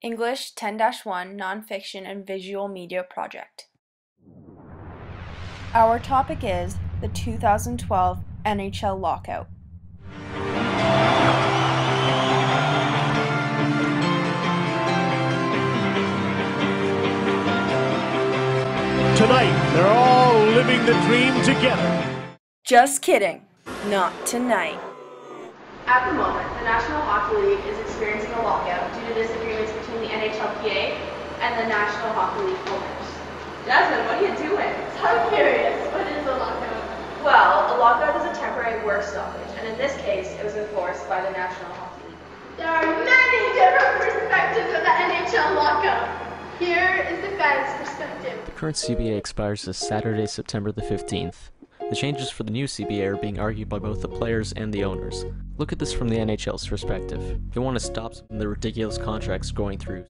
English 10-1 Nonfiction and Visual Media Project. Our topic is the 2012 NHL Lockout. Tonight, they're all living the dream together. Just kidding, not tonight. At the moment, the National Hockey League is experiencing a lockout due to disagreements between the NHLPA and the National Hockey League owners. Jasmine, what are you doing? I'm curious. What is a lockout? Well, a lockout is a temporary work stoppage, and in this case, it was enforced by the National Hockey League. There are many different perspectives of the NHL lockout. Here is the fans' perspective. The current CBA expires this Saturday, September the 15th. The changes for the new CBA are being argued by both the players and the owners. Look at this from the NHL's perspective. They want to stop some of the ridiculous contracts going through.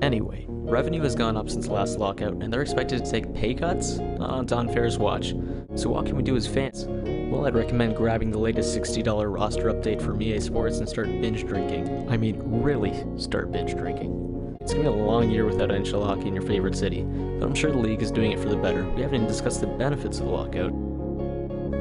Anyway, revenue has gone up since the last lockout, and they're expected to take pay cuts? Not on Unfair's watch. So what can we do as fans? Well, I'd recommend grabbing the latest $60 roster update from EA Sports and start binge drinking. I mean, really start binge drinking. It's going to be a long year without NHL hockey in your favorite city, but I'm sure the league is doing it for the better. We haven't even discussed the benefits of the lockout.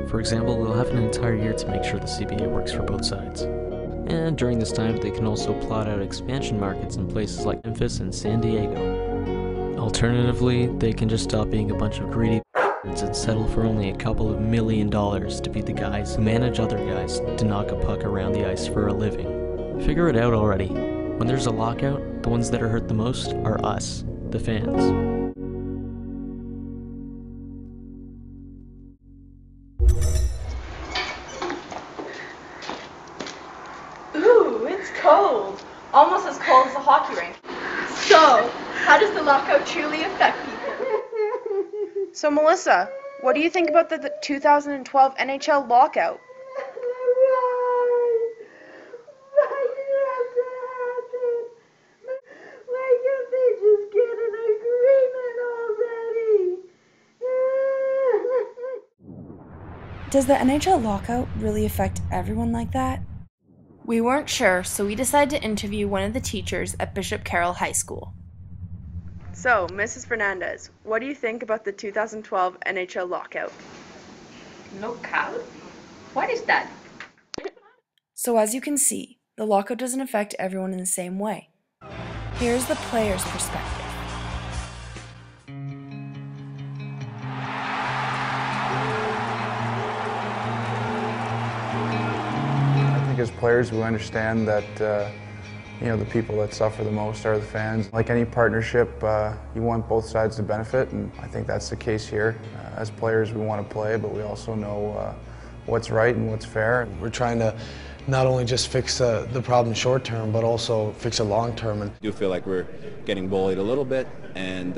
For example, they'll have an entire year to make sure the CBA works for both sides. And during this time, they can also plot out expansion markets in places like Memphis and San Diego. Alternatively, they can just stop being a bunch of greedy and settle for only a couple of $1 million to be the guys who manage other guys to knock a puck around the ice for a living. Figure it out already. When there's a lockout, the ones that are hurt the most are us, the fans. Ooh, it's cold. Almost as cold as the hockey rink. So, how does the lockout truly affect people? So Melissa, what do you think about the 2012 NHL Lockout? Does the NHL lockout really affect everyone like that? We weren't sure, so we decided to interview one of the teachers at Bishop Carroll High School. So, Mrs. Fernandez, what do you think about the 2012 NHL lockout? Lockout? What is that? So as you can see, the lockout doesn't affect everyone in the same way. Here's the player's perspective. As players, we understand that the people that suffer the most are the fans. Like any partnership, you want both sides to benefit, and I think that's the case here. As players, we want to play, but we also know what's right and what's fair. We're trying to not only just fix the problem short term, but also fix it long term. I do feel like we're getting bullied a little bit, and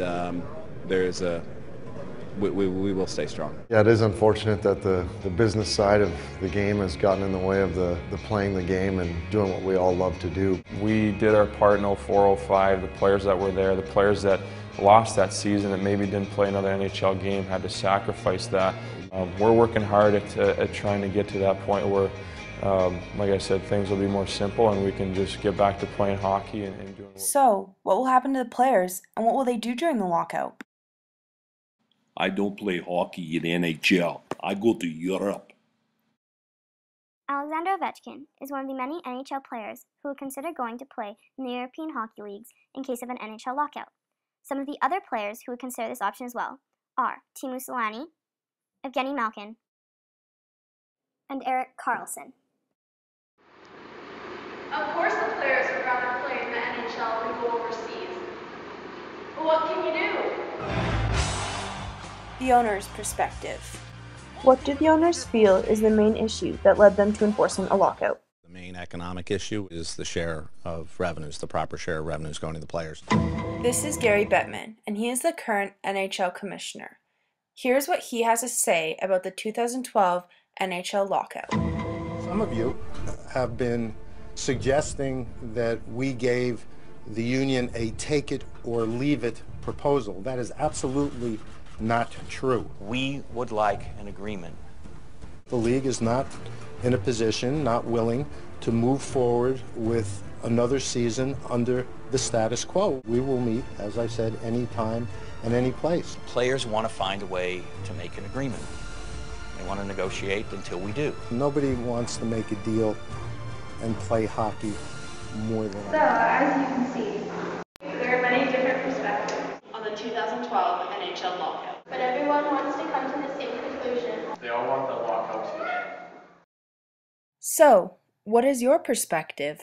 we will stay strong. Yeah, it is unfortunate that the business side of the game has gotten in the way of the playing the game and doing what we all love to do. We did our part in 04-05. The players that were there, the players that lost that season that maybe didn't play another NHL game had to sacrifice that. We're working hard at trying to get to that point where, like I said, things will be more simple and we can just get back to playing hockey and doing work. So, what will happen to the players and what will they do during the lockout? I don't play hockey in NHL. I go to Europe. Alexander Ovechkin is one of the many NHL players who would consider going to play in the European hockey leagues in case of an NHL lockout. Some of the other players who would consider this option as well are Teemu Selanne, Evgeny Malkin, and Erik Karlsson. Of course the players would rather play in the NHL than go overseas. But what can you do? The owner's perspective. What do the owners feel is the main issue that led them to enforcing a lockout? The main economic issue is the share of revenues, the proper share of revenues going to the players. This is Gary Bettman, and he is the current NHL commissioner. Here's what he has to say about the 2012 NHL lockout. Some of you have been suggesting that we gave the union a take it or leave it proposal. That is absolutely not true. We would like an agreement The league is not in a position, not willing to move forward with another season under the status quo. We will meet, as I said, any time and any place. Players want to find a way to make an agreement. They want to negotiate until we do. Nobody wants to make a deal and play hockey more than So, as you can see, there are many different perspectives on the 2012 NHL lockout. But everyone wants to come to the same conclusion. They all want the lockout to end. So, what is your perspective?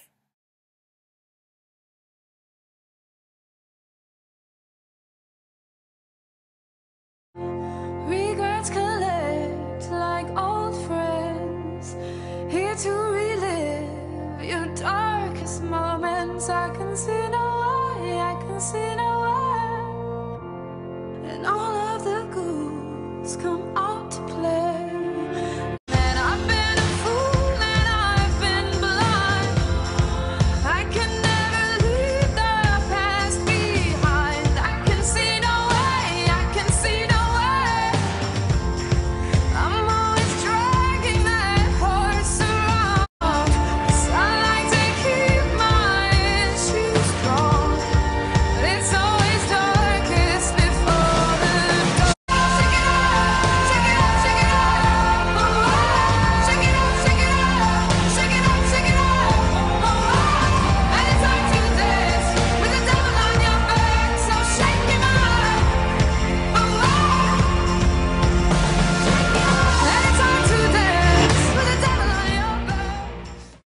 Regrets collect like old friends, here to relive your darkest moments. I can see no way, I can see no